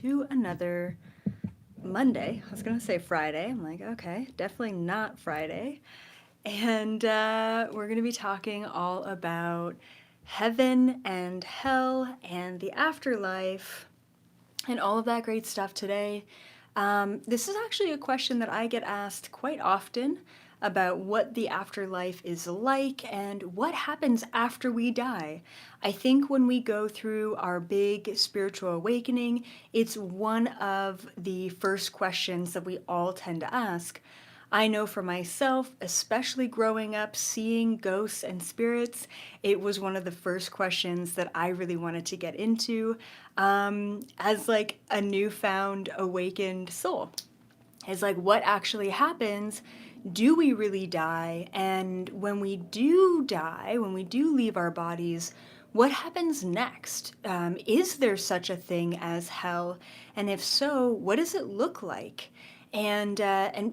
to another Monday. I was going to say Friday. I'm like, okay, definitely not Friday. And we're going to be talking all about heaven and hell and the afterlife and all of that great stuff today. This is actually a question that I get asked quite often about what the afterlife is like and what happens after we die. I think when we go through our big spiritual awakening, it's one of the first questions that we all tend to ask. I know for myself, especially growing up seeing ghosts and spirits, it was one of the first questions that I really wanted to get into as like a newfound awakened soul. It's like, what actually happens? Do we really die? And when we do die, when we do leave our bodies, what happens next? Is there such a thing as hell? And if so, what does it look like? And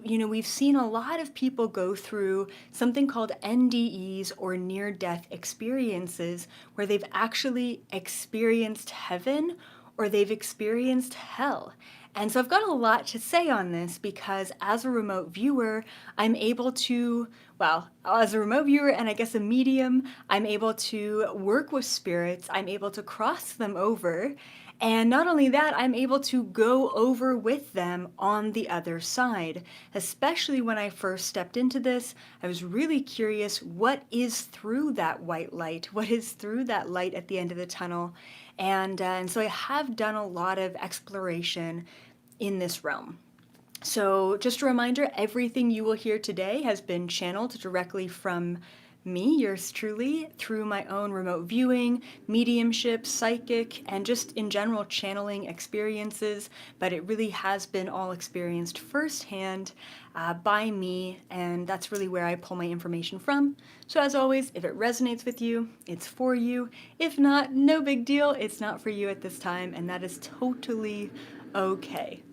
you know, we've seen a lot of people go through something called NDEs, or near-death experiences, where they've actually experienced heaven or they've experienced hell. And so I've got a lot to say on this because as a remote viewer, I'm able to, well, as a remote viewer and I guess a medium, I'm able to work with spirits, I'm able to cross them over. And not only that, I'm able to go over with them on the other side. Especially when I first stepped into this, I was really curious, what is through that white light? What is through that light at the end of the tunnel? And so I have done a lot of exploration in this realm. So just a reminder, everything you will hear today has been channeled directly from me, yours truly, through my own remote viewing, mediumship, psychic, and just in general channeling experiences, but it really has been all experienced firsthand by me, and that's really where I pull my information from. So as always, if it resonates with you, it's for you. If not, no big deal, it's not for you at this time, and that is totally okay.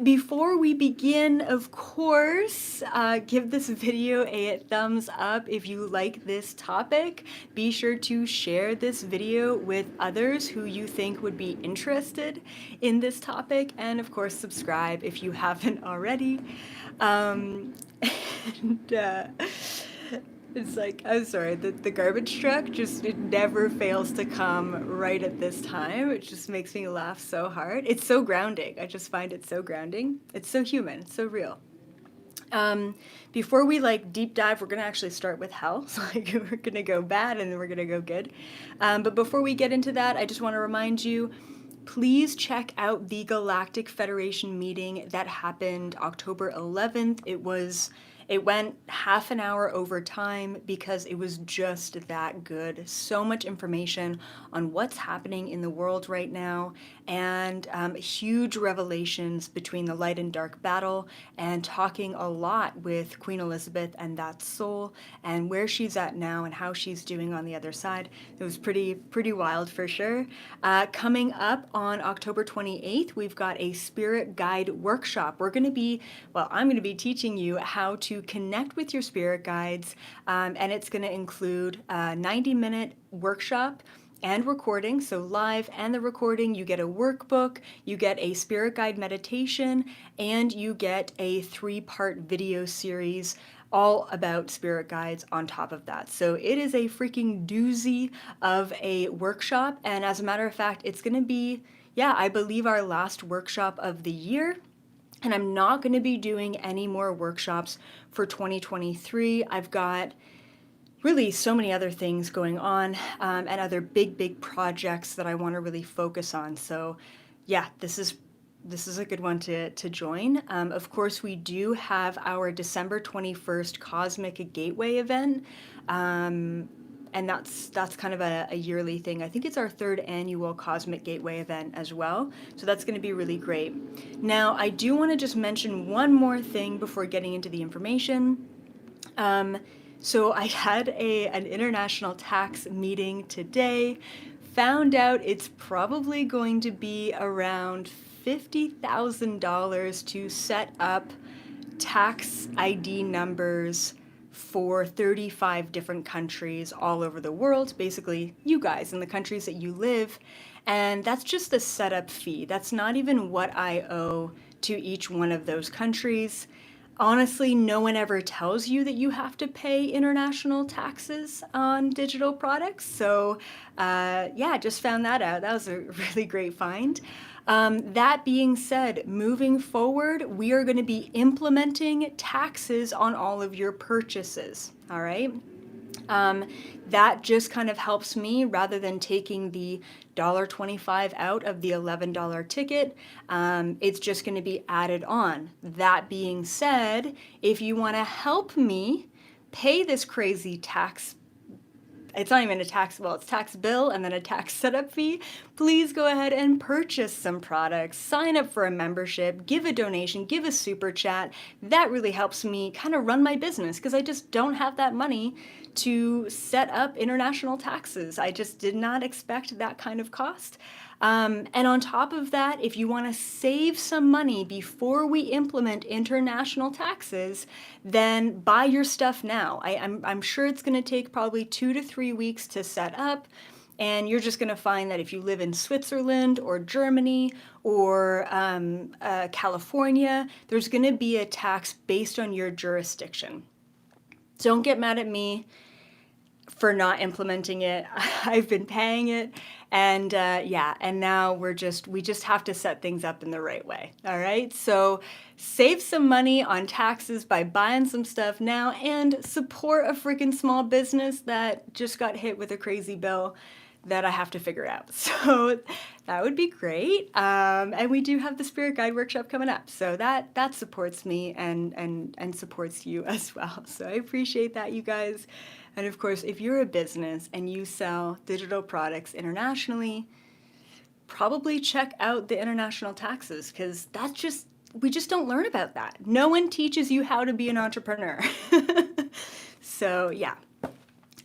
Before we begin, of course, give this video a thumbs up if you like this topic. Be sure to share this video with others who you think would be interested in this topic, and of course, subscribe if you haven't already. And, it's like, I'm sorry, the garbage truck just, it never fails to come right at this time. It just makes me laugh so hard. It's so grounding. I just find it so grounding. It's so human. It's so real. Before we like deep dive, we're gonna actually start with hell. So like we're gonna go bad and then we're gonna go good. But before we get into that, I just want to remind you, please check out the Galactic Federation meeting that happened October 11th. It went half an hour over time because it was just that good. So much information on what's happening in the world right now, and huge revelations between the light and dark battle, and talking a lot with Queen Elizabeth and that soul, and where she's at now and how she's doing on the other side. It was pretty wild for sure. Coming up on October 28th, we've got a spirit guide workshop. I'm going to be teaching you how to connect with your spirit guides, and it's going to include a 90-minute workshop and recording, so live and the recording. You get a workbook, you get a spirit guide meditation, and you get a 3-part video series all about spirit guides on top of that. So it is a freaking doozy of a workshop, and as a matter of fact, it's going to be, yeah, I believe our last workshop of the year. And I'm not going to be doing any more workshops for 2023. I've got really so many other things going on, and other big projects that I want to really focus on. So yeah, this is a good one to join. Of course, we do have our December 21st Cosmic Gateway event. And that's kind of a yearly thing. I think it's our 3rd annual Cosmic Gateway event as well. So that's going to be really great. Now, I do want to just mention one more thing before getting into the information. So I had an international tax meeting today. Found out it's probably going to be around $50,000 to set up tax ID numbers for 35 different countries all over the world, basically you guys in the countries that you live. And that's just the setup fee. That's not even what I owe to each one of those countries. Honestly, no one ever tells you that you have to pay international taxes on digital products. So, yeah, just found that out. That was a really great find. That being said, moving forward, we are going to be implementing taxes on all of your purchases. All right. Um, that just kind of helps me rather than taking the $1.25 out of the $11 ticket. It's just going to be added on. That being said, if you want to help me pay this crazy tax, it's not even a tax, well, it's tax bill and then a tax setup fee, please go ahead and purchase some products, sign up for a membership, give a donation, give a super chat. That really helps me kind of run my business because I just don't have that money to set up international taxes. I just did not expect that kind of cost. And on top of that, if you want to save some money before we implement international taxes, then buy your stuff now. I'm sure it's going to take probably 2 to 3 weeks to set up. And you're just going to find that if you live in Switzerland or Germany or California, there's going to be a tax based on your jurisdiction. Don't get mad at me for not implementing it. I've been paying it, and yeah, and now we just have to set things up in the right way. All right, so save some money on taxes by buying some stuff now, and support a freaking small business that just got hit with a crazy bill that I have to figure out. So that would be great. And we do have the Spirit Guide workshop coming up, so that supports me and supports you as well. So I appreciate that, you guys. And of course, if you're a business and you sell digital products internationally, probably check out the international taxes because we just don't learn about that. No one teaches you how to be an entrepreneur. So yeah.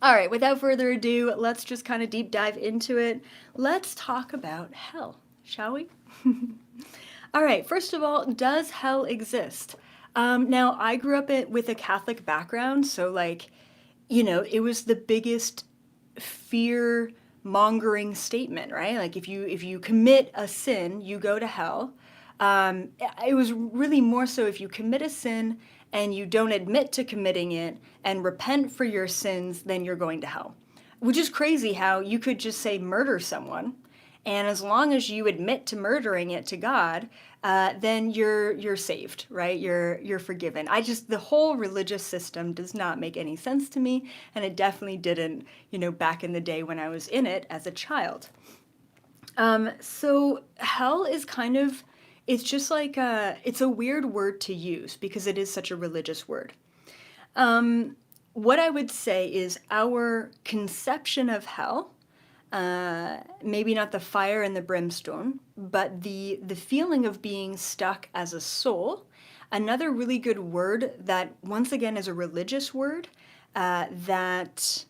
All right, without further ado, let's just kind of deep dive into it. Let's talk about hell, shall we? All right, first of all, does hell exist? Now, I grew up with a Catholic background, so like, it was the biggest fear mongering statement, right? Like if you commit a sin, you go to hell. It was really more so if you commit a sin and you don't admit to committing it and repent for your sins, then you're going to hell. Which is crazy how you could just say murder someone, and as long as you admit to murdering it to God, then you're saved, right? You're forgiven. The whole religious system does not make any sense to me, and it definitely didn't, back in the day when I was in it as a child. So hell is kind of, it's just like it's a weird word to use because it is such a religious word. What I would say is our conception of hell, maybe not the fire and the brimstone, but the feeling of being stuck as a soul. Another really good word that, once again, is a religious word that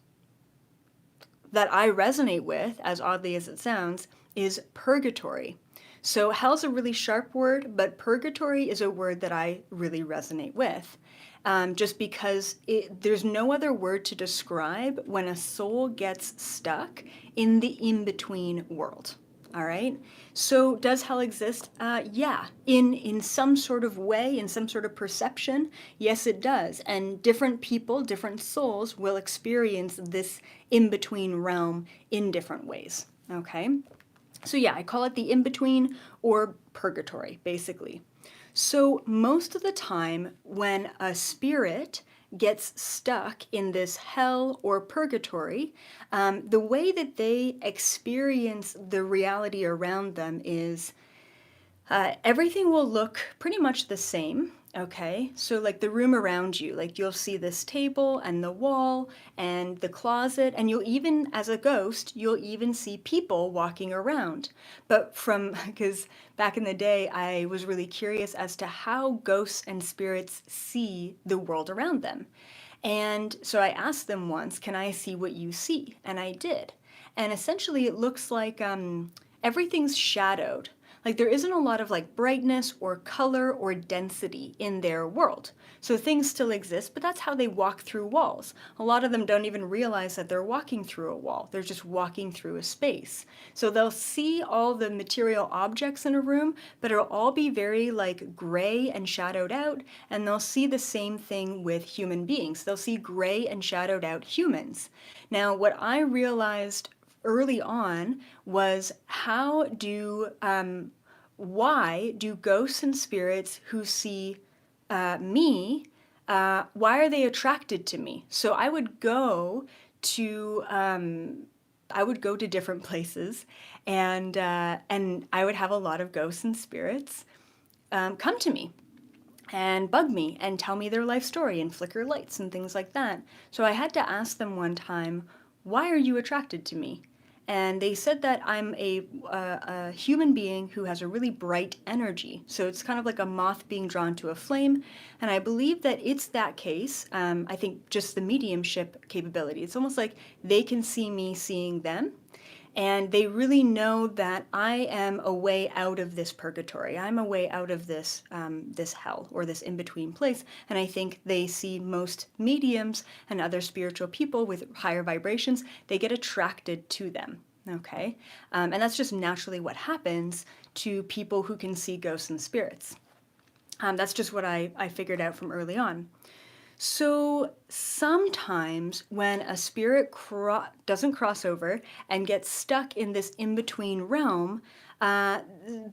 I resonate with, as oddly as it sounds, is purgatory. So hell's a really sharp word, but purgatory is a word that I really resonate with. Just because there's no other word to describe when a soul gets stuck in the in-between world. All right? So does hell exist? Yeah. In some sort of way, in some sort of perception, yes, it does. And different people, different souls will experience this in-between realm in different ways. Okay? So yeah, I call it the in-between or purgatory, basically. So most of the time when a spirit gets stuck in this hell or purgatory, the way that they experience the reality around them is everything will look pretty much the same. Okay, so like the room around you, like you'll see this table and the wall and the closet, and you'll even, as a ghost, you'll even see people walking around. But because back in the day, I was really curious as to how ghosts and spirits see the world around them. And so I asked them once, can I see what you see? And I did. And essentially it looks like everything's shadowed. Like there isn't a lot of like brightness or color or density in their world. So things still exist, but that's how they walk through walls. A lot of them don't even realize that they're walking through a wall. They're just walking through a space. So they'll see all the material objects in a room, but it'll all be very like gray and shadowed out, and they'll see the same thing with human beings. They'll see gray and shadowed out humans. Now, what I realized early on was why do ghosts and spirits who see me, why are they attracted to me? So I would go to different places, and I would have a lot of ghosts and spirits come to me and bug me and tell me their life story and flicker lights and things like that. So I had to ask them one time, why are you attracted to me? And they said that I'm a human being who has a really bright energy. So it's kind of like a moth being drawn to a flame. And I believe that it's that case. I think just the mediumship capability. It's almost like they can see me seeing them. And they really know that I am a way out of this purgatory. I'm a way out of this this hell or this in-between place. And I think they see most mediums and other spiritual people with higher vibrations, they get attracted to them. Okay? And that's just naturally what happens to people who can see ghosts and spirits. That's just what I figured out from early on. So sometimes when a spirit doesn't cross over and gets stuck in this in-between realm,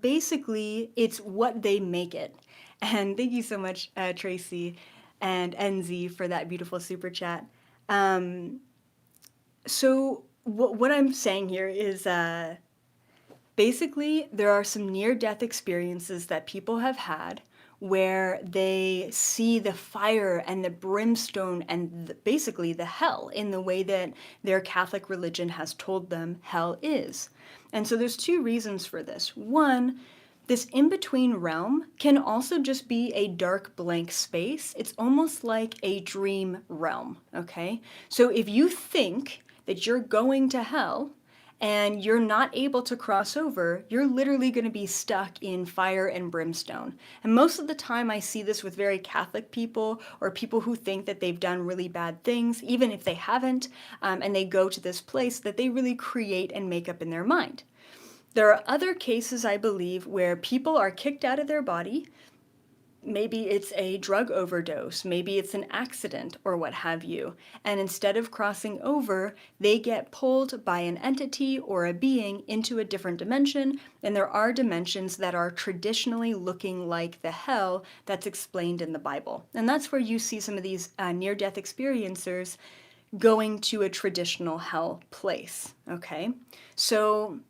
basically it's what they make it. And thank you so much, Tracy and NZ, for that beautiful super chat. So what I'm saying here is basically there are some near-death experiences that people have had where they see the fire and the brimstone and basically the hell in the way that their Catholic religion has told them hell is. And so there's two reasons for this. One, this in-between realm can also just be a dark blank space. It's almost like a dream realm, okay? So if you think that you're going to hell, and you're not able to cross over, you're literally going to be stuck in fire and brimstone. And most of the time I see this with very Catholic people or people who think that they've done really bad things, even if they haven't, and they go to this place that they really create and make up in their mind. There are other cases, I believe, where people are kicked out of their body. Maybe it's a drug overdose, maybe it's an accident or what have you. And instead of crossing over, they get pulled by an entity or a being into a different dimension. And there are dimensions that are traditionally looking like the hell that's explained in the Bible. And that's where you see some of these near-death experiencers going to a traditional hell place, okay? So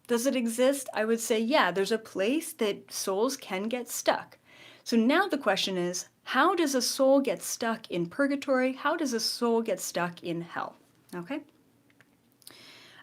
does it exist? I would say, yeah, there's a place that souls can get stuck. So now the question is, how does a soul get stuck in purgatory? How does a soul get stuck in hell? Okay?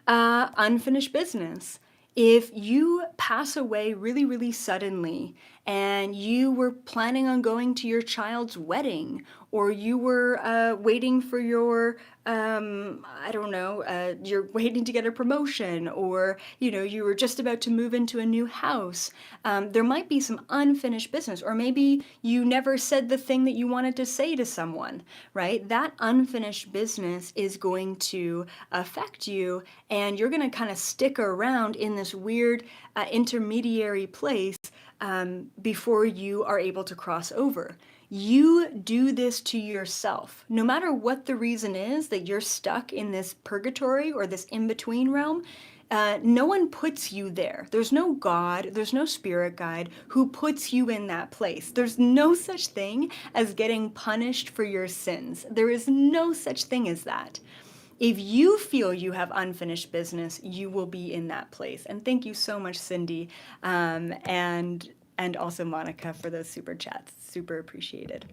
Unfinished business. If you pass away really, really suddenly and you were planning on going to your child's wedding, or you were waiting for your, I don't know, you're waiting to get a promotion, or, you know, you were just about to move into a new house, there might be some unfinished business, or maybe you never said the thing that you wanted to say to someone, right? That unfinished business is going to affect you, and you're going to kind of stick around in this weird intermediary place before you are able to cross over. You do this to yourself. No matter what the reason is that you're stuck in this purgatory or this in-between realm, no one puts you there. There's no God, there's no spirit guide who puts you in that place. There's no such thing as getting punished for your sins. There is no such thing as that. If you feel you have unfinished business, you will be in that place. And thank you so much, Cindy, and also Monica, for those super chats. Super appreciated.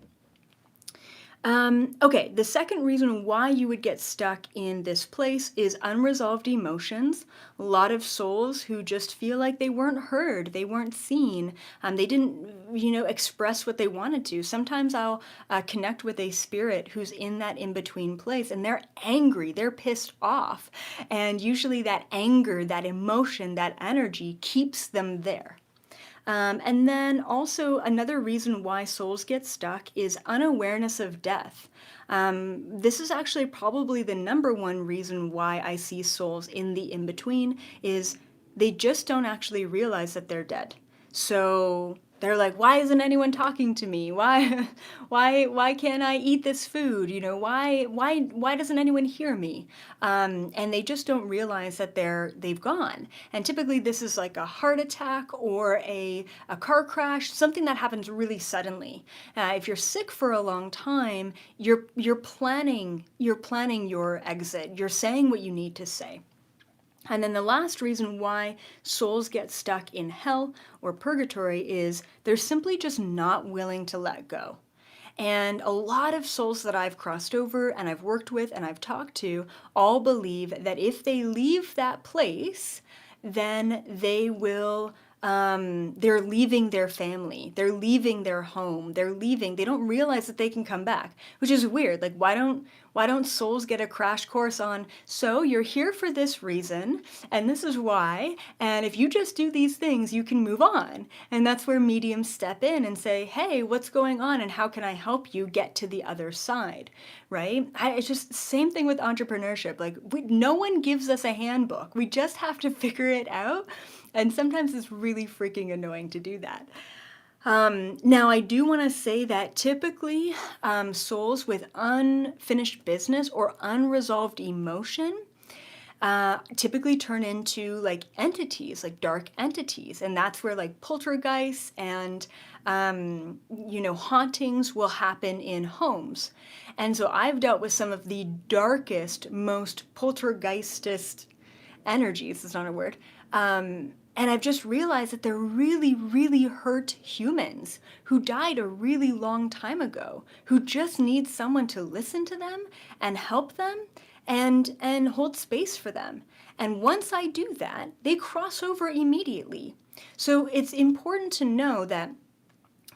Okay, the second reason why you would get stuck in this place is unresolved emotions. A lot of souls who just feel like they weren't heard, they weren't seen, they didn't, express what they wanted to. Sometimes I'll connect with a spirit who's in that in-between place, and they're angry, they're pissed off, and usually that anger, that emotion, that energy keeps them there. And then also another reason why souls get stuck is unawareness of death. This is actually probably the number one reason why I see souls in the in-between is they just don't actually realize that they're dead. So they're like, why isn't anyone talking to me? Why, why can't I eat this food? You know, why doesn't anyone hear me? And they just don't realize that they've gone. And typically this is like a heart attack or a car crash, something that happens really suddenly. If you're sick for a long time, you're planning your exit. You're saying what you need to say. And then the last reason why souls get stuck in hell or purgatory is they're simply just not willing to let go. And a lot of souls that I've crossed over and I've worked with and I've talked to all believe that if they leave that place, then they will they're leaving their family, they're leaving their home, they don't realize that they can come back, which is weird. Like, why don't souls get a crash course on, so you're here for this reason, and this is why, and if you just do these things, you can move on. And that's where mediums step in and say, hey, what's going on, and how can I help you get to the other side, right? It's just same thing with entrepreneurship. Like, no one gives us a handbook. We just have to figure it out. And sometimes it's really freaking annoying to do that. Now, I do want to say that typically souls with unfinished business or unresolved emotion typically turn into like entities, like dark entities. And that's where like poltergeists and, hauntings will happen in homes. And so I've dealt with some of the darkest, most poltergeistist energies, it's not a word, and I've just realized that they're really, really hurt humans who died a really long time ago, who just need someone to listen to them and help them and hold space for them. And once I do that, they cross over immediately. So it's important to know that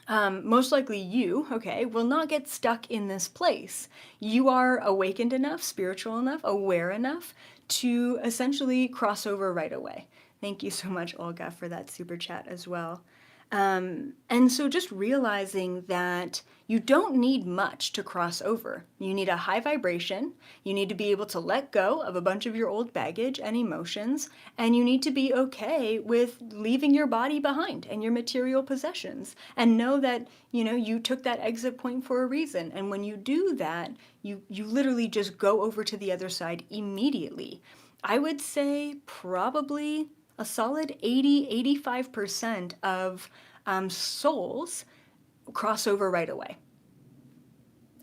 most likely you, okay, will not get stuck in this place. You are awakened enough, spiritual enough, aware enough to essentially cross over right away. Thank you so much, Olga, for that super chat as well. And so just realizing that you don't need much to cross over. You need a high vibration, you need to be able to let go of a bunch of your old baggage and emotions, and you need to be okay with leaving your body behind and your material possessions, and know that, you took that exit point for a reason. And when you do that, you literally just go over to the other side immediately. I would say probably a solid 80-85% of souls cross over right away.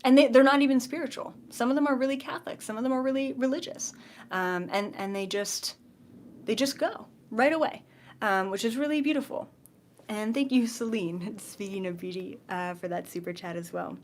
And they're not even spiritual. Some of them are really Catholic. Some of them are really religious. And they just go right away, which is really beautiful. And thank you, Celine, speaking of beauty, for that super chat as well.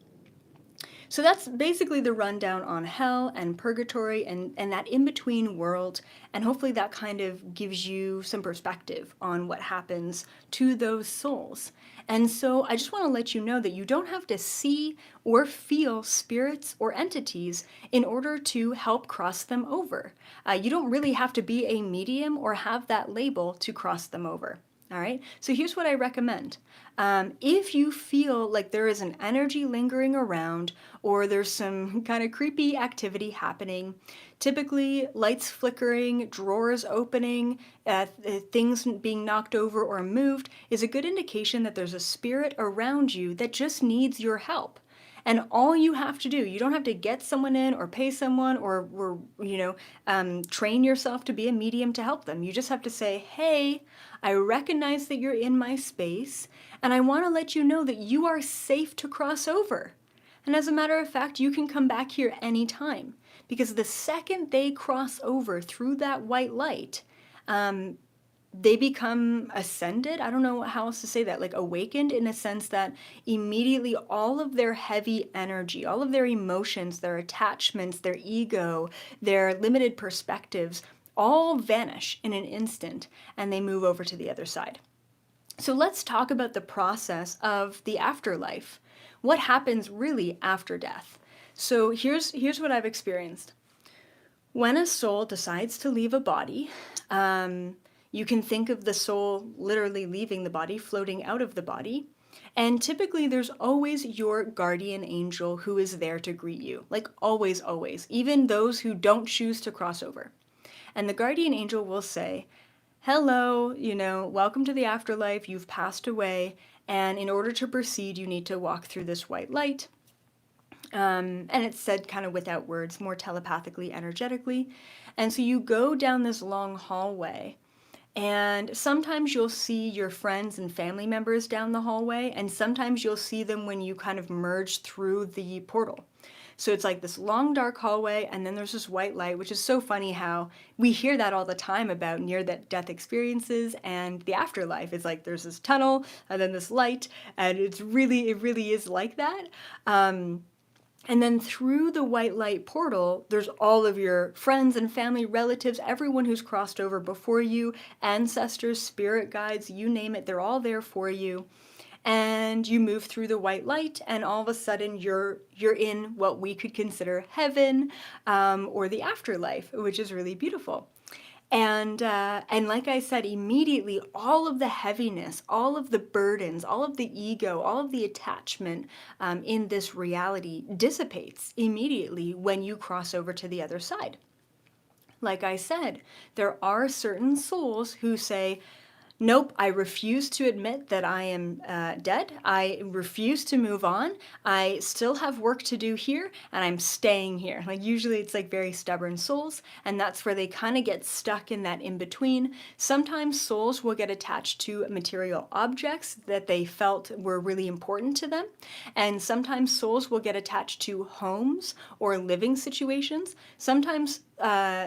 So that's basically the rundown on hell and purgatory and that in-between world, and hopefully that kind of gives you some perspective on what happens to those souls. And so I just want to let you know that you don't have to see or feel spirits or entities in order to help cross them over. You don't really have to be a medium or have that label to cross them over. All right, so here's what I recommend. If you feel like there is an energy lingering around or there's some kind of creepy activity happening, typically lights flickering, drawers opening, things being knocked over or moved is a good indication that there's a spirit around you that just needs your help. And all you have to do, you don't have to get someone in or pay someone or train yourself to be a medium to help them. You just have to say, hey, I recognize that you're in my space, and I want to let you know that you are safe to cross over. And as a matter of fact, you can come back here anytime, because the second they cross over through that white light, they become ascended. I don't know how else to say that, like awakened, in a sense that immediately all of their heavy energy, all of their emotions, their attachments, their ego, their limited perspectives, all vanish in an instant, and they move over to the other side. So let's talk about the process of the afterlife. What happens really after death? So here's what I've experienced. When a soul decides to leave a body, You can think of the soul literally leaving the body, floating out of the body. And typically there's always your guardian angel who is there to greet you. Like always, always. Even those who don't choose to cross over. And the guardian angel will say, hello, welcome to the afterlife. You've passed away. And in order to proceed, you need to walk through this white light. And it's said kind of without words, more telepathically, energetically. And so you go down this long hallway. And sometimes you'll see your friends and family members down the hallway, and sometimes you'll see them when you kind of merge through the portal. So it's like this long, dark hallway, and then there's this white light, which is so funny how we hear that all the time about near-death experiences and the afterlife. It's like there's this tunnel and then this light, and it really is like that. And then through the white light portal, there's all of your friends and family, relatives, everyone who's crossed over before you, ancestors, spirit guides, you name it, they're all there for you. And you move through the white light, and all of a sudden you're in what we could consider heaven, or the afterlife, which is really beautiful. And like I said, immediately all of the heaviness, all of the burdens, all of the ego, all of the attachment in this reality dissipates immediately when you cross over to the other side. Like I said, there are certain souls who say, nope, I refuse to admit that I am dead. I refuse to move on. I still have work to do here, and I'm staying here. Like usually it's like very stubborn souls, and that's where they kind of get stuck in that in-between. Sometimes souls will get attached to material objects that they felt were really important to them, and sometimes souls will get attached to homes or living situations. Sometimes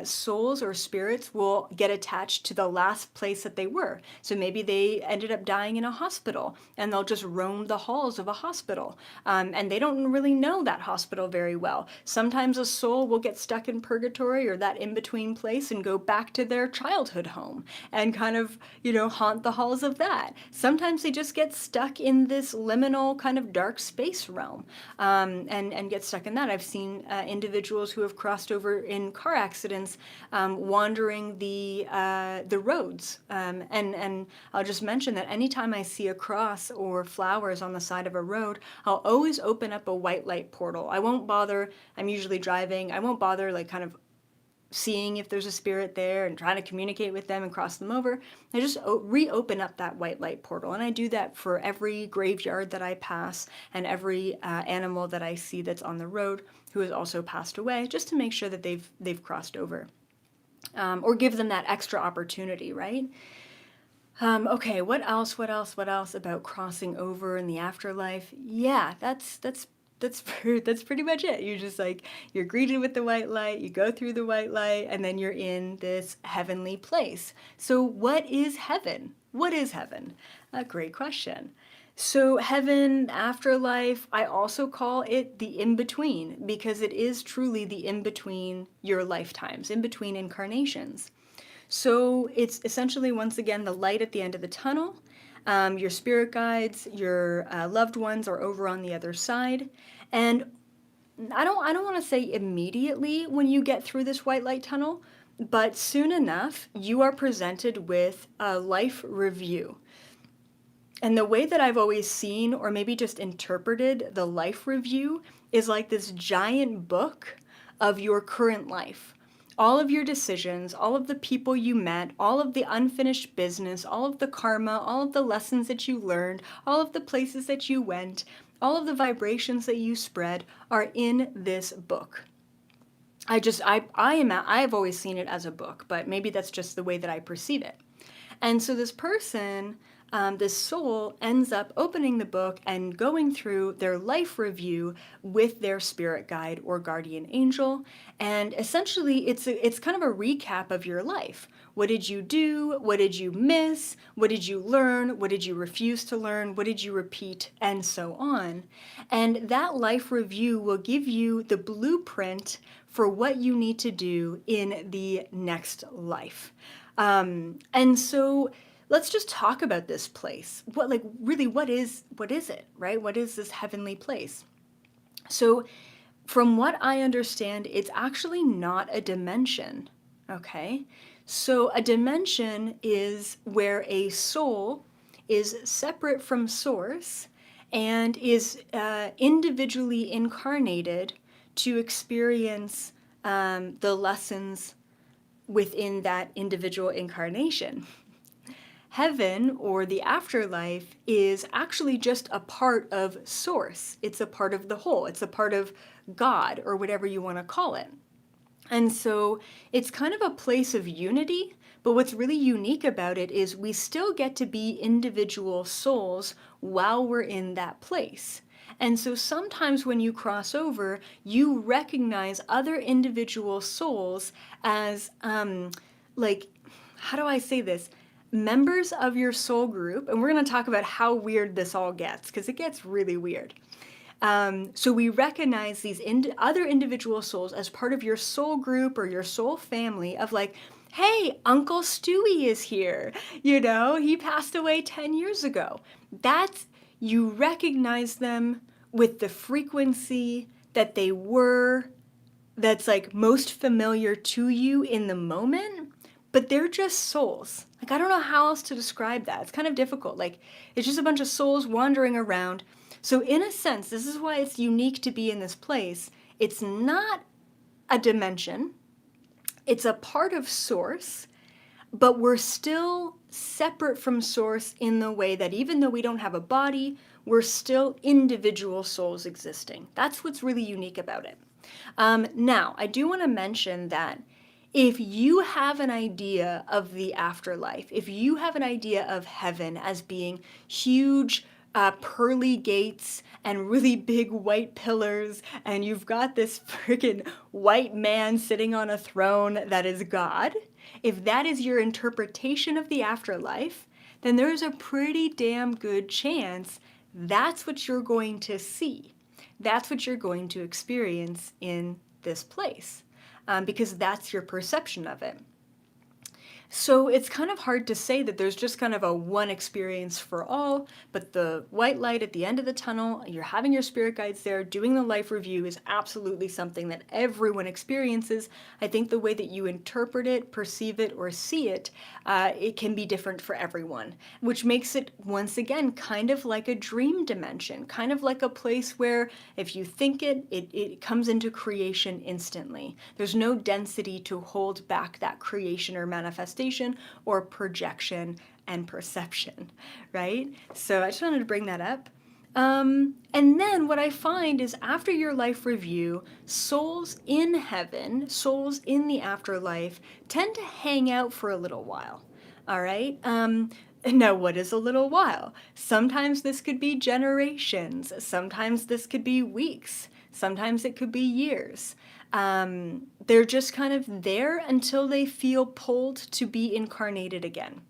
souls or spirits will get attached to the last place that they were. So maybe they ended up dying in a hospital, and they'll just roam the halls of a hospital, and they don't really know that hospital very well. Sometimes a soul will get stuck in purgatory or that in-between place and go back to their childhood home and kind of, haunt the halls of that. Sometimes they just get stuck in this liminal kind of dark space realm, and get stuck in that. I've seen individuals who have crossed over in car accidents, wandering the roads, and I'll just mention that anytime I see a cross or flowers on the side of a road, I'll always open up a white light portal. I won't bother. I'm usually driving. I won't bother like kind of seeing if there's a spirit there and trying to communicate with them and cross them over. I just reopen up that white light portal, and I do that for every graveyard that I pass and every animal that I see that's on the road who has also passed away, just to make sure that they've crossed over, or give them that extra opportunity, right? Okay, what else about crossing over in the afterlife? Yeah, that's pretty much it. You're just like, you're greeted with the white light, you go through the white light, and then you're in this heavenly place. So what is heaven? What is heaven? A great question. So heaven, afterlife, I also call it the in-between, because it is truly the in-between your lifetimes, in between incarnations. So it's essentially, once again, the light at the end of the tunnel. Your spirit guides, your loved ones are over on the other side. And I don't want to say immediately when you get through this white light tunnel, but soon enough, you are presented with a life review. And the way that I've always seen, or maybe just interpreted, the life review is like this giant book of your current life. All of your decisions, all of the people you met, all of the unfinished business, all of the karma, all of the lessons that you learned, all of the places that you went, all of the vibrations that you spread are in this book. I've always seen it as a book, but maybe that's just the way that I perceive it. And so this person, this soul, ends up opening the book and going through their life review with their spirit guide or guardian angel. And essentially, it's kind of a recap of your life. What did you do? What did you miss? What did you learn? What did you refuse to learn? What did you repeat? And so on. And that life review will give you the blueprint for what you need to do in the next life. And so let's just talk about this place. What is it, right? What is this heavenly place? So from what I understand, it's actually not a dimension, okay? So a dimension is where a soul is separate from source and is individually incarnated to experience the lessons within that individual incarnation. Heaven, or the afterlife, is actually just a part of source. It's a part of the whole. It's a part of God, or whatever you want to call it. And so it's kind of a place of unity, but what's really unique about it is we still get to be individual souls while we're in that place. And so sometimes when you cross over, you recognize other individual souls as, like, how do I say this? Members of your soul group, and we're going to talk about how weird this all gets, because it gets really weird. So we recognize these other individual souls as part of your soul group or your soul family of like, hey, Uncle Stewie is here. You know, he passed away 10 years ago. That's, you recognize them with the frequency that they were, that's like most familiar to you in the moment, but they're just souls. Like, I don't know how else to describe that. It's kind of difficult. Like, it's just a bunch of souls wandering around. So in a sense, this is why it's unique to be in this place. It's not a dimension. It's a part of source, but we're still separate from source in the way that even though we don't have a body, we're still individual souls existing. That's what's really unique about it. Now, I do want to mention that if you have an idea of the afterlife, if you have an idea of heaven as being huge, pearly gates and really big white pillars, and you've got this freaking white man sitting on a throne that is God, if that is your interpretation of the afterlife, then there's a pretty damn good chance that's what you're going to see. That's what you're going to experience in this place, because that's your perception of it. So it's kind of hard to say that there's just kind of a one experience for all, but the white light at the end of the tunnel, you're having your spirit guides there, doing the life review is absolutely something that everyone experiences. I think the way that you interpret it, perceive it, or see it, it can be different for everyone, which makes it, once again, kind of like a dream dimension, kind of like a place where if you think it comes into creation instantly. There's no density to hold back that creation or manifestation or projection and perception, right? So I just wanted to bring that up. And then what I find is after your life review, souls in heaven, souls in the afterlife, tend to hang out for a little while, all right? Now, what is a little while? Sometimes this could be generations. Sometimes this could be weeks. Sometimes it could be years. They're just kind of there until they feel pulled to be incarnated again.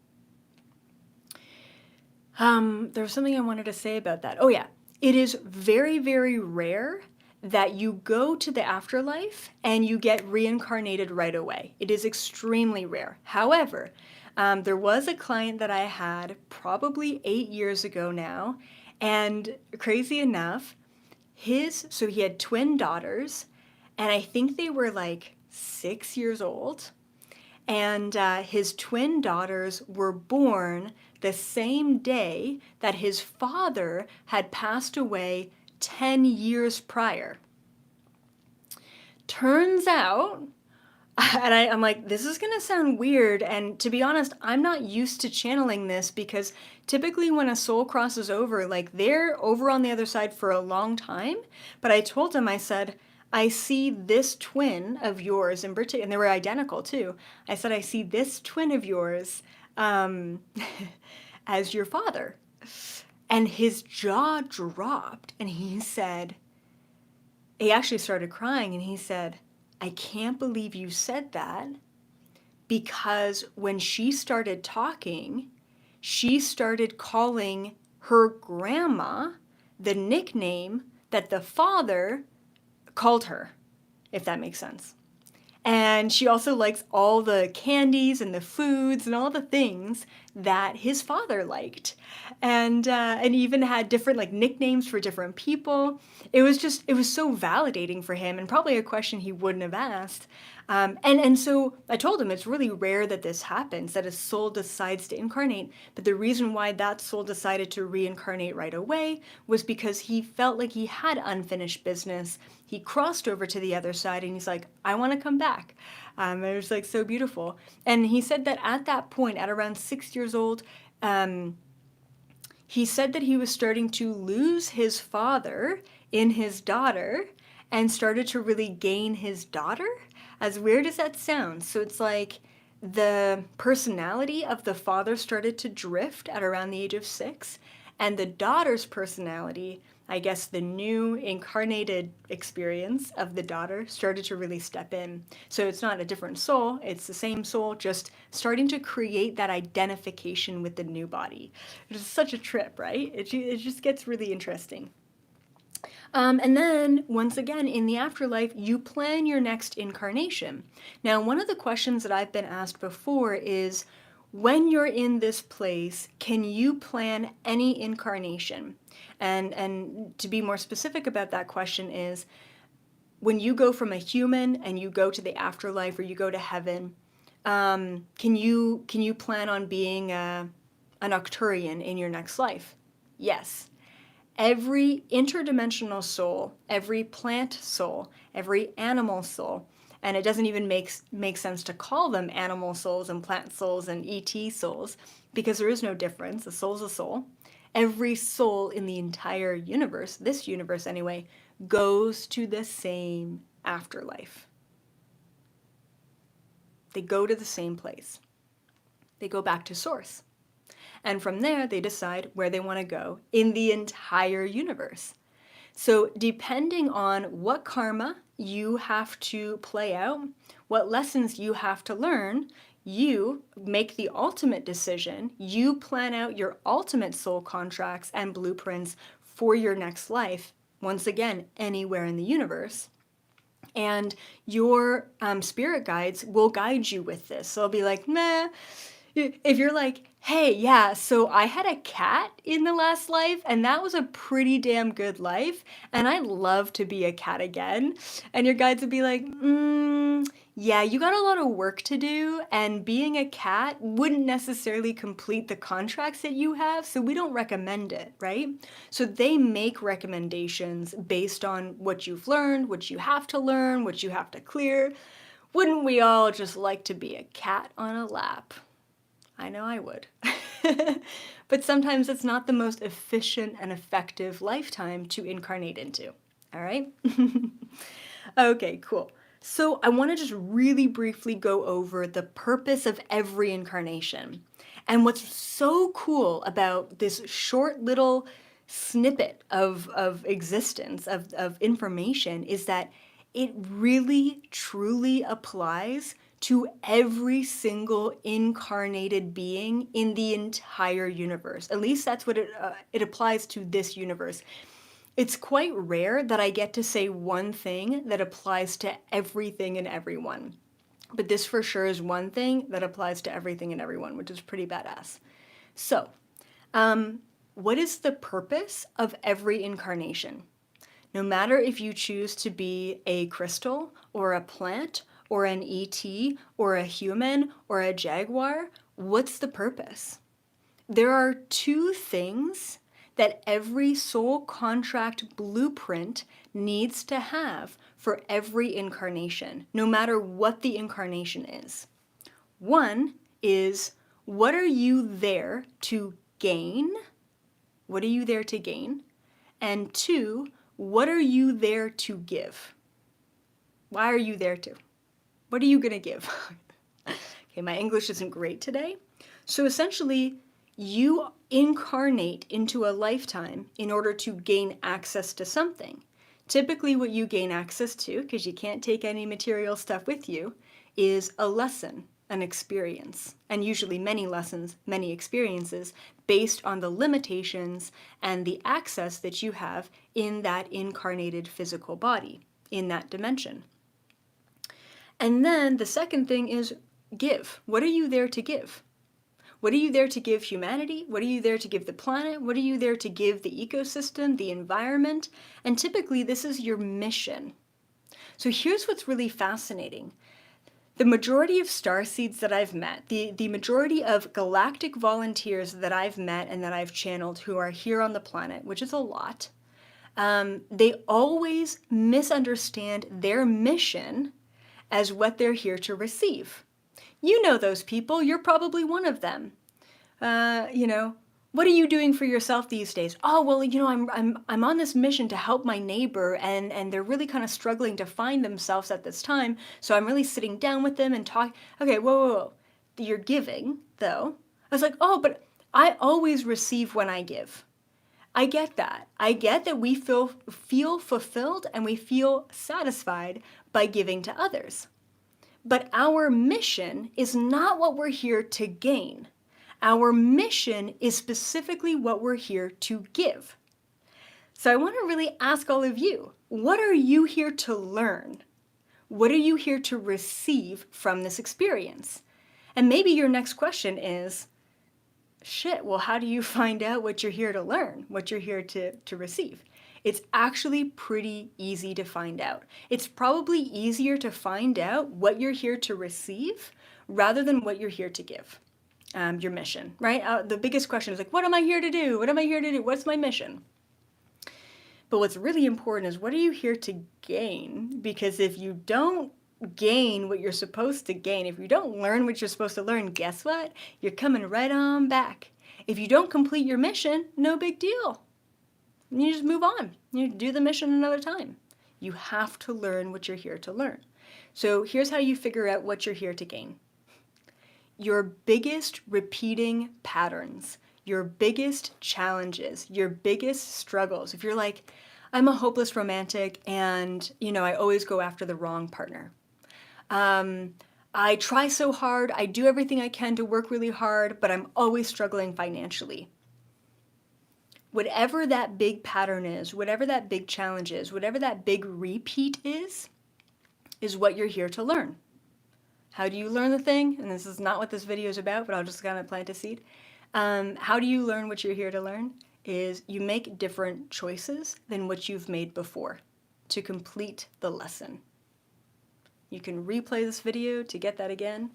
There was something I wanted to say about that. Oh yeah, it is very, very rare that you go to the afterlife and you get reincarnated right away. It is extremely rare. However, there was a client that I had probably 8 years ago now, and crazy enough, so he had twin daughters, and I think they were like 6 years old. And his twin daughters were born the same day that his father had passed away 10 years prior. Turns out, and I'm like, this is going to sound weird. And to be honest, I'm not used to channeling this because typically when a soul crosses over, like they're over on the other side for a long time. But I told him, I said, I see this twin of yours in particular, and they were identical too. I said, I see this twin of yours as your father. And his jaw dropped, and he actually started crying, and he said, I can't believe you said that, because when she started talking, she started calling her grandma the nickname that the father called her, if that makes sense. And she also likes all the candies and the foods and all the things that his father liked, and even had different like nicknames for different people. It was so validating for him, and probably a question he wouldn't have asked. And so I told him it's really rare that this happens, that a soul decides to incarnate. But the reason why that soul decided to reincarnate right away was because he felt like he had unfinished business. He crossed over to the other side and he's like, I want to come back. It was like so beautiful. And he said that at that point, at around 6 years old, he said that he was starting to lose his father in his daughter and started to really gain his daughter. As weird as that sounds. So it's like the personality of the father started to drift at around the age of 6, and the daughter's personality, I guess the new incarnated experience of the daughter, started to really step in. So it's not a different soul, it's the same soul, just starting to create that identification with the new body. It's such a trip, right? It just gets really interesting. And then, once again, in the afterlife, you plan your next incarnation. Now, one of the questions that I've been asked before is, when you're in this place, can you plan any incarnation? And to be more specific about that question is, when you go from a human and you go to the afterlife or you go to heaven, can you plan on being an Arcturian in your next life? Yes. Every interdimensional soul, every plant soul, every animal soul, and it doesn't even make sense to call them animal souls and plant souls and ET souls, because there is no difference. A soul's a soul. Every soul in the entire universe, this universe anyway, goes to the same afterlife. They go to the same place. They go back to source. And from there, they decide where they want to go in the entire universe. So depending on what karma you have to play out, what lessons you have to learn, you make the ultimate decision. You plan out your ultimate soul contracts and blueprints for your next life, once again, anywhere in the universe. And your spirit guides will guide you with this. So they'll be like, meh. If you're like, hey, yeah, so I had a cat in the last life, and that was a pretty damn good life, and I'd love to be a cat again. And your guides would be like, yeah, you got a lot of work to do, and being a cat wouldn't necessarily complete the contracts that you have, so we don't recommend it, right? So they make recommendations based on what you've learned, what you have to learn, what you have to clear. Wouldn't we all just like to be a cat on a lap? I know I would. But sometimes it's not the most efficient and effective lifetime to incarnate into. All right? Okay, cool. So I want to just really briefly go over the purpose of every incarnation. And what's so cool about this short little snippet of existence, of information, is that it really, truly applies to every single incarnated being in the entire universe. At least that's what it applies to this universe. It's quite rare that I get to say one thing that applies to everything and everyone. But this for sure is one thing that applies to everything and everyone, which is pretty badass. So, what is the purpose of every incarnation? No matter if you choose to be a crystal or a plant or an ET or a human or a jaguar, what's the purpose? There are two things that every soul contract blueprint needs to have for every incarnation, no matter what the incarnation is. One is, what are you there to gain? What are you there to gain? And two, what are you there to give? Why are you there to? What are you going to give? Okay, my English isn't great today. So essentially, you incarnate into a lifetime in order to gain access to something. Typically, what you gain access to, because you can't take any material stuff with you, is a lesson, an experience, and usually many lessons, many experiences, based on the limitations and the access that you have in that incarnated physical body, in that dimension. And then the second thing is give. What are you there to give? What are you there to give humanity? What are you there to give the planet? What are you there to give the ecosystem, the environment? And typically, this is your mission. So here's what's really fascinating. The majority of starseeds that I've met, the majority of galactic volunteers that I've met and that I've channeled who are here on the planet, which is a lot, they always misunderstand their mission as what they're here to receive. You know those people. You're probably one of them. What are you doing for yourself these days? Oh, well, I'm on this mission to help my neighbor, and they're really kind of struggling to find themselves at this time. So I'm really sitting down with them and talking. Okay, whoa. You're giving, though. I was like, oh, but I always receive when I give. I get that. I get that we feel fulfilled and we feel satisfied by giving to others. But our mission is not what we're here to gain. Our mission is specifically what we're here to give. So I want to really ask all of you, what are you here to learn? What are you here to receive from this experience? And maybe your next question is, shit, well, how do you find out what you're here to learn, what you're here to receive? It's actually pretty easy to find out. It's probably easier to find out what you're here to receive rather than what you're here to give. Your mission, right? The biggest question is like, what am I here to do? What am I here to do? What's my mission? But what's really important is, what are you here to gain? Because if you don't gain what you're supposed to gain, if you don't learn what you're supposed to learn, guess what? You're coming right on back. If you don't complete your mission, no big deal. You just move on. You do the mission another time. You have to learn what you're here to learn. So here's how you figure out what you're here to gain. Your biggest repeating patterns, your biggest challenges, your biggest struggles. If you're like, I'm a hopeless romantic and, I always go after the wrong partner. I try so hard, I do everything I can to work really hard, but I'm always struggling financially. Whatever that big pattern is, whatever that big challenge is, whatever that big repeat is what you're here to learn. How do you learn the thing? And this is not what this video is about, but I'll just kind of plant a seed. How do you learn what you're here to learn? Is you make different choices than what you've made before to complete the lesson. You can replay this video to get that again,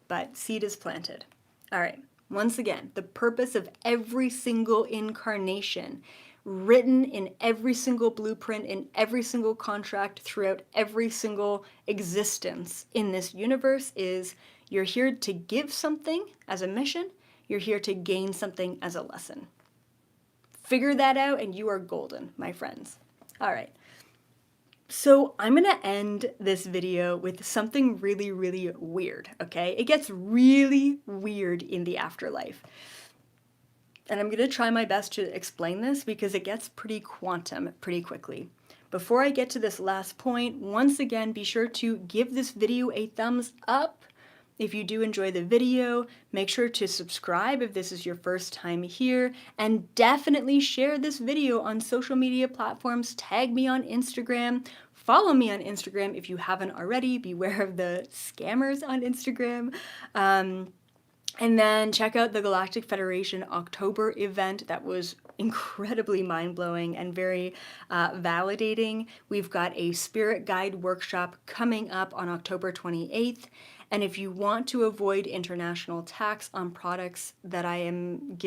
but seed is planted. All right, once again, the purpose of every single incarnation, written in every single blueprint, in every single contract, throughout every single existence in this universe is, you're here to give something as a mission, you're here to gain something as a lesson. Figure that out and you are golden, my friends. All right. So I'm going to end this video with something really, really weird, okay? It gets really weird in the afterlife. And I'm going to try my best to explain this because it gets pretty quantum pretty quickly. Before I get to this last point, once again, be sure to give this video a thumbs up. If you do enjoy the video, make sure to subscribe if this is your first time here, and definitely share this video on social media platforms. Tag me on Instagram. Follow me on Instagram if you haven't already. Beware of the scammers on Instagram. And then check out the Galactic Federation October event. That was incredibly mind-blowing and very validating. We've got a spirit guide workshop coming up on October 28th. And if you want to avoid international tax on products that I am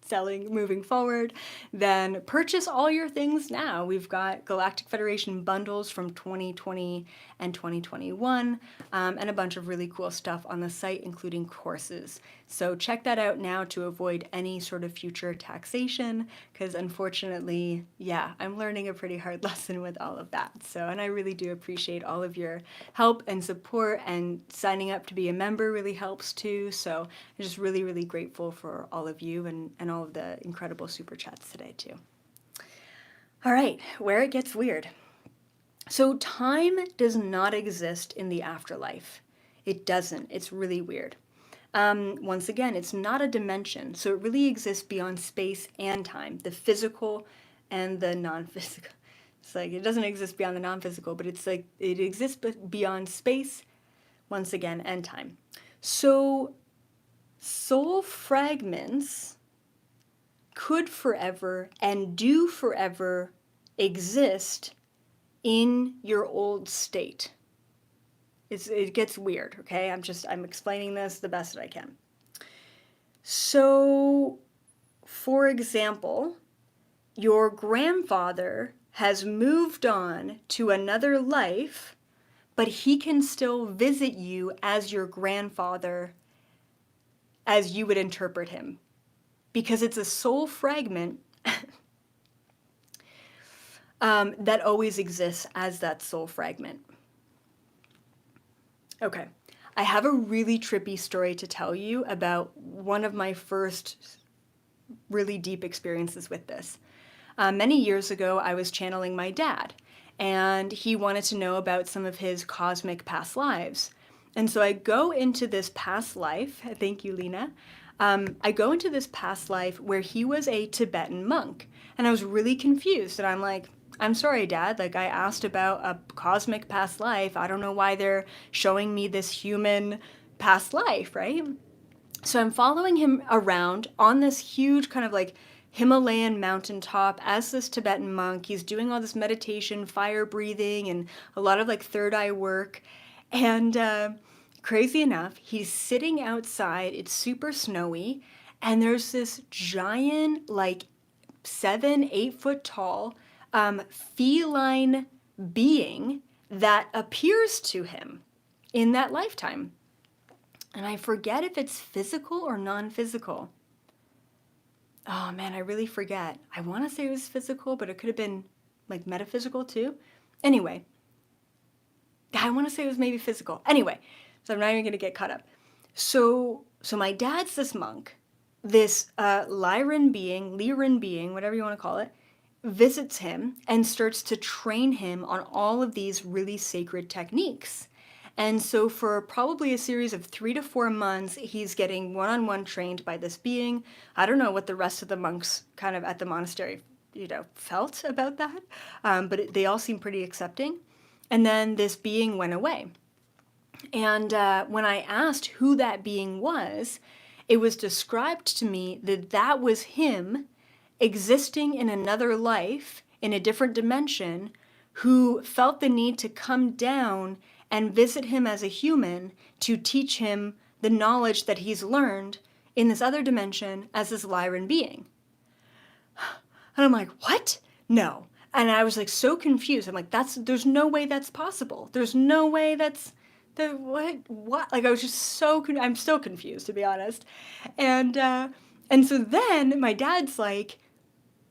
selling moving forward, then purchase all your things now. We've got Galactic Federation bundles from 2020 and 2021, and a bunch of really cool stuff on the site, including courses. So check that out now to avoid any sort of future taxation, because unfortunately, yeah, I'm learning a pretty hard lesson with all of that. So, and I really do appreciate all of your help and support, and signing up to be a member really helps too. So I'm just really, really grateful for all of you and all of the incredible super chats today too. All right, where it gets weird. So time does not exist in the afterlife. It doesn't. It's really weird. Once again, it's not a dimension, so it really exists beyond space and time, the physical and the non-physical. It's like it doesn't exist beyond the non-physical, but it's like it exists beyond space, once again, and time. So soul fragments could forever and do forever exist in your old state. It gets weird, okay? I'm explaining this the best that I can. So, for example, your grandfather has moved on to another life, but he can still visit you as your grandfather as you would interpret him, because it's a soul fragment that always exists as that soul fragment. Okay, I have a really trippy story to tell you about one of my first really deep experiences with this. Many years ago, I was channeling my dad, and he wanted to know about some of his cosmic past lives. And so I go into this past life, thank you, Lena. I go into this past life where he was a Tibetan monk, and I was really confused, and I'm like, I'm sorry, Dad, like I asked about a cosmic past life. I don't know why they're showing me this human past life, right? So I'm following him around on this huge kind of like Himalayan mountaintop as this Tibetan monk. He's doing all this meditation, fire breathing, and a lot of like third eye work. And crazy enough, he's sitting outside. It's super snowy. And there's this giant, like 7-8 foot tall feline being that appears to him in that lifetime. And I forget if it's physical or non-physical. Oh man, I really forget. I want to say it was physical, but it could have been like metaphysical too. Anyway, I want to say it was maybe physical. Anyway, so I'm not even going to get caught up. So my dad's this monk, this Lyran being, whatever you want to call it, visits him and starts to train him on all of these really sacred techniques. And so for probably a series of 3 to 4 months, he's getting one-on-one trained by this being. I don't know what the rest of the monks kind of at the monastery, felt about that, but they all seem pretty accepting. And then this being went away. And when I asked who that being was, it was described to me that that was him existing in another life, in a different dimension, who felt the need to come down and visit him as a human to teach him the knowledge that he's learned in this other dimension as this Lyran being. And I'm like, what? No. And I was like so confused. I'm like, there's no way that's possible. There's no way that's what? Like I was just I'm still confused, to be honest. And so then my dad's like,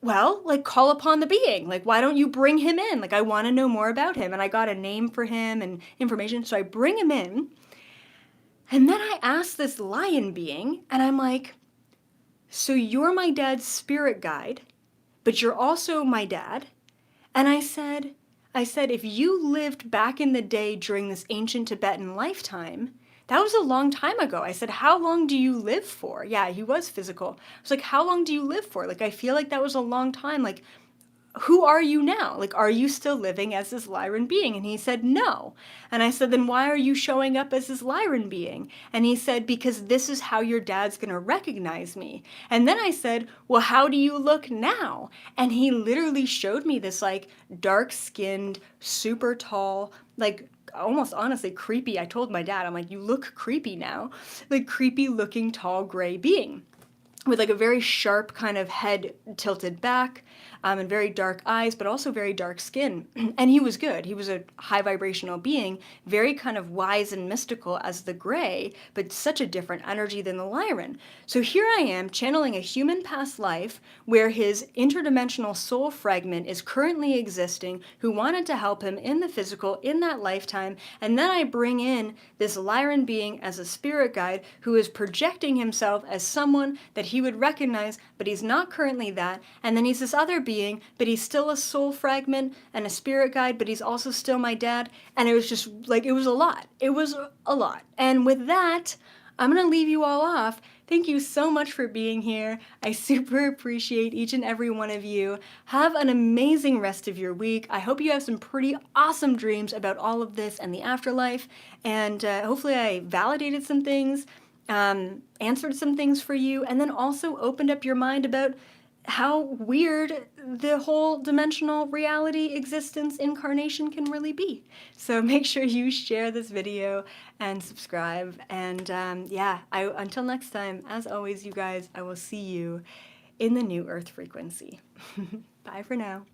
well, like call upon the being. Like, why don't you bring him in? Like, I want to know more about him. And I got a name for him and information. So I bring him in. And then I ask this lion being, and I'm like, so you're my dad's spirit guide, but you're also my dad. And I said, if you lived back in the day during this ancient Tibetan lifetime, that was a long time ago. I said, how long do you live for? Yeah, he was physical. I was like, how long do you live for? Like, I feel like that was a long time. Like, who are you now? Like, are you still living as this Lyran being? And he said, no. And I said, then why are you showing up as this Lyran being? And he said, because this is how your dad's going to recognize me. And then I said, well, how do you look now? And he literally showed me this like dark-skinned, super tall, like almost honestly creepy. I told my dad, I'm like, you look creepy now. Like creepy looking tall gray being with like a very sharp kind of head tilted back, and very dark eyes, but also very dark skin. And he was good. He was a high vibrational being, very kind of wise and mystical as the gray, but such a different energy than the Lyran. So here I am channeling a human past life where his interdimensional soul fragment is currently existing, who wanted to help him in the physical in that lifetime. And then I bring in this Lyran being as a spirit guide who is projecting himself as someone that he would recognize, but he's not currently that. And then he's this other being, but he's still a soul fragment and a spirit guide, but he's also still my dad. And it was just like, it was a lot. It was a lot. And with that, I'm going to leave you all off. Thank you so much for being here. I super appreciate each and every one of you. Have an amazing rest of your week. I hope you have some pretty awesome dreams about all of this and the afterlife. And hopefully I validated some things. answered some things for you, and then also opened up your mind about how weird the whole dimensional reality existence incarnation can really be. So make sure you share this video and subscribe. And yeah, until next time, as always, you guys, I will see you in the new Earth frequency. Bye for now.